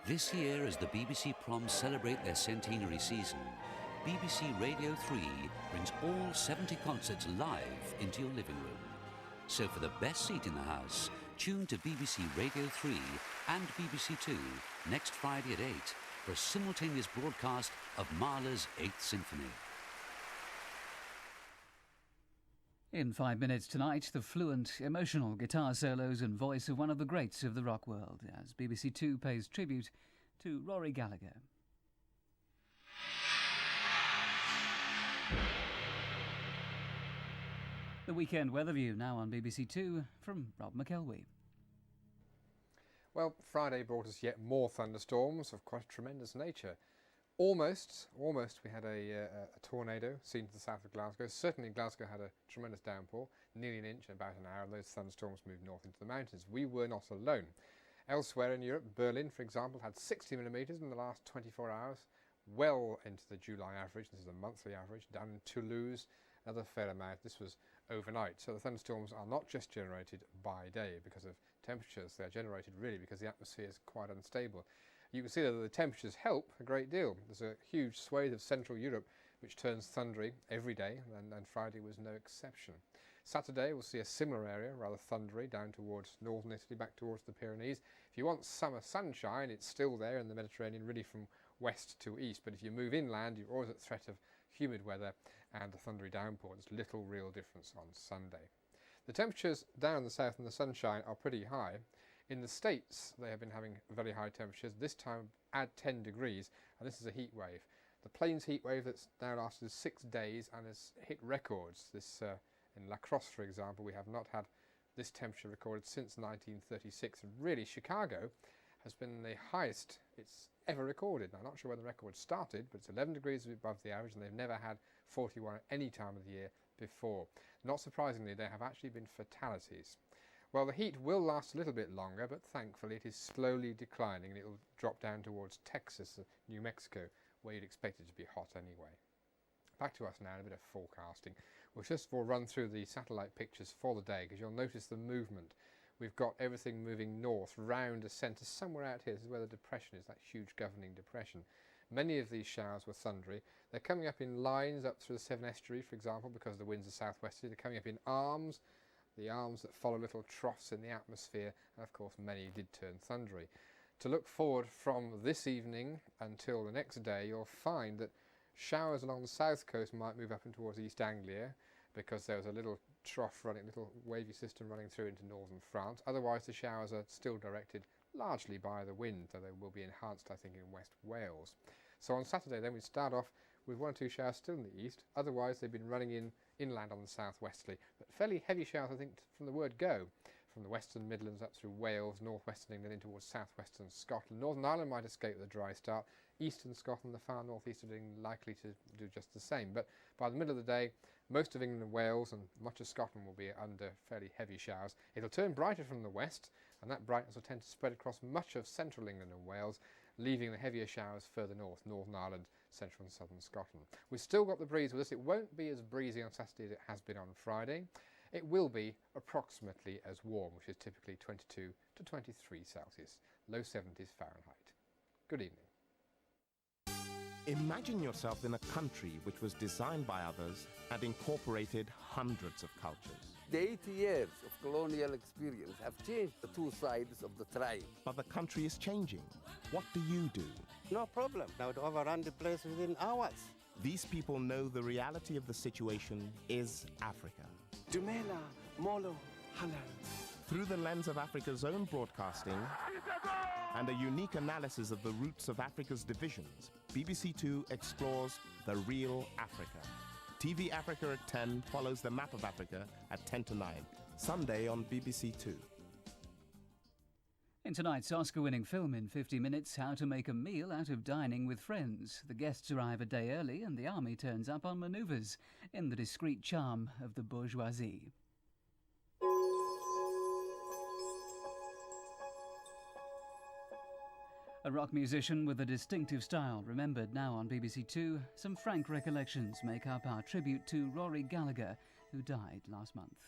This year, as the BBC Proms celebrate their centenary season, BBC Radio 3 brings all 70 concerts live into your living room. So for the best seat in the house, tune to BBC Radio 3 and BBC2 next Friday at 8 for a simultaneous broadcast of Mahler's 8th Symphony. In 5 minutes tonight, the fluent, emotional guitar solos and voice of one of the greats of the rock world, as BBC2 pays tribute to Rory Gallagher. The Weekend Weatherview now on BBC2 from Rob McElwee. Well, Friday brought us yet more thunderstorms of quite a tremendous nature. Almost we had a tornado seen to the south of Glasgow. Certainly Glasgow had a tremendous downpour, nearly an inch in about an hour, and those thunderstorms moved north into the mountains. We were not alone. Elsewhere in Europe, Berlin, for example, had 60 millimetres in the last 24 hours, well into the July average. This is a monthly average. Down in Toulouse, another fair amount. This was overnight. So the thunderstorms are not just generated by day because of temperatures. They're generated really because the atmosphere is quite unstable. You can see that the temperatures help a great deal. There's a huge swathe of Central Europe which turns thundery every day, and Friday was no exception. Saturday we'll see a similar area, rather thundery, down towards northern Italy, back towards the Pyrenees. If you want summer sunshine, it's still there in the Mediterranean, really from west to east, but if you move inland, you're always at threat of humid weather and a thundery downpour. There's little real difference on Sunday. The temperatures down in the south and the sunshine are pretty high. In the States, they have been having very high temperatures, this time add 10 degrees, and this is a heat wave. The Plains heat wave that's now lasted 6 days and has hit records. This in La Crosse, for example, we have not had this temperature recorded since 1936. And really, Chicago has been the highest it's ever recorded. Now, I'm not sure when the record started, but it's 11 degrees above the average, and they've never had 41 at any time of the year before. Not surprisingly, there have actually been fatalities. Well, the heat will last a little bit longer, but thankfully it is slowly declining, and it will drop down towards Texas, New Mexico, where you'd expect it to be hot anyway. Back to us now, a bit of forecasting. We'll just of all run through the satellite pictures for the day, because you'll notice the movement. We've got everything moving north, round a centre, somewhere out here. This is where the depression is, that huge governing depression. Many of these showers were thundery. They're coming up in lines up through the Severn Estuary, for example, because the winds are southwesterly. They're coming up in arms, the arms that follow little troughs in the atmosphere, and of course many did turn thundery. To look forward from this evening until the next day, you'll find that showers along the south coast might move up and towards East Anglia, because there was a little trough running, little wavy system running through into northern France. Otherwise the showers are still directed largely by the wind, though they will be enhanced, I think, in West Wales. So on Saturday then we start off with 1 or 2 showers still in the east. Otherwise they've been running inland on the southwesterly, but fairly heavy showers, I think, from the word go, from the western Midlands up through Wales, northwestern England in towards southwestern Scotland. Northern Ireland might escape with a dry start. Eastern Scotland, the far northeast of England, likely to do just the same. But by the middle of the day, most of England and Wales and much of Scotland will be under fairly heavy showers. It'll turn brighter from the west, and that brightness will tend to spread across much of central England and Wales, leaving the heavier showers further north, Northern Ireland, central and southern Scotland. We've still got the breeze with us. It won't be as breezy on Saturday as it has been on Friday. It will be approximately as warm, which is typically 22 to 23 Celsius, low 70s Fahrenheit. Good evening. Imagine yourself in a country which was designed by others and incorporated hundreds of cultures. The 80 years of colonial experience have changed the two sides of the tribe. But the country is changing. What do you do? No problem. I would overrun the place within hours. These people know the reality of the situation is Africa. Dumela, Molo, Halal. Through the lens of Africa's own broadcasting and a unique analysis of the roots of Africa's divisions, BBC2 explores the real Africa. TV Africa at 10 follows the map of Africa at 10 to 9, Sunday on BBC2. In tonight's Oscar-winning film in 50 minutes, How to Make a Meal Out of Dining with Friends. The guests arrive a day early and the army turns up on manoeuvres in the discreet charm of the bourgeoisie. A rock musician with a distinctive style, remembered now on BBC2, some frank recollections make up our tribute to Rory Gallagher, who died last month.